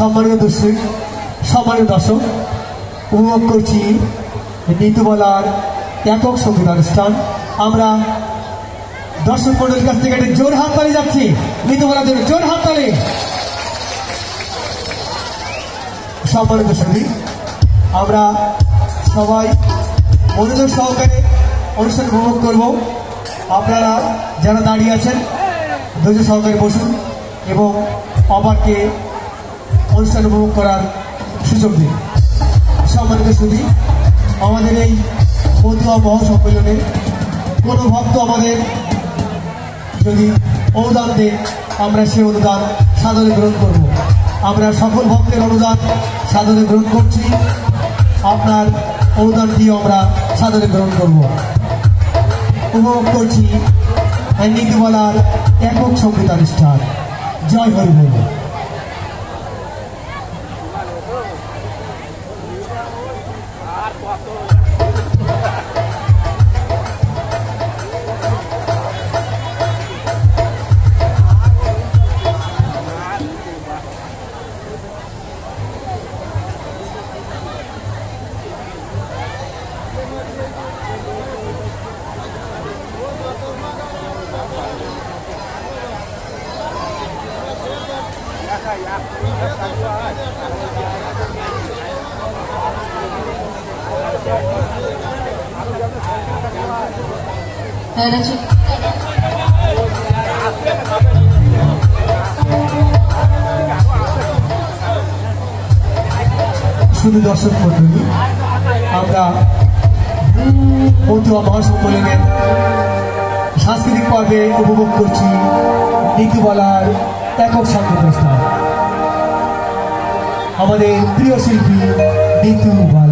সম্মানিত দর্শক, সম্মানিত দর্শক, উপভোগ করছি ঋতুবালার একক সঙ্গীত অনুষ্ঠান। আমরা দর্শক মন্ডলের কাছ থেকে একটা জোর হাত তালি যাচ্ছি ঋতুবালার জন্য, জোর হাত তালি। সম্মানিত সঙ্গী, আমরা সবাই মনোযোগ সহকারে অনুষ্ঠান উপভোগ করব। আপনারা যারা দাঁড়িয়ে আছেন ধৈর্য সহকারে বসুন এবং অপরকে অনুষ্ঠান উপভোগ করার সুযোগ দিন। সম্মানিত সুধী, আমাদের এই মতুয়া মহাসম্মেলনে কোনো ভক্ত আমাদের যদি অনুদান দেন, আমরা সেই অনুদান সাদরে গ্রহণ করব। আমরা সকল ভক্তের অনুদান সাদরে গ্রহণ করছি, আপনার অনুদান দিয়ে আমরা সাদরে গ্রহণ করব। উপভোগ করছি ঋতুবালার একক সঙ্গীত অনুষ্ঠান। জয় হরি বল। শুধু দর্শক মন্ডলী, আমরা মতুয়া মহাসম্মেলনের সাংস্কৃতিক পর্বে উপভোগ করছি ঋতুবালার একক সঙ্গীত অনুষ্ঠান। আমাদের প্রিয় শিল্পী ঋতুবালা।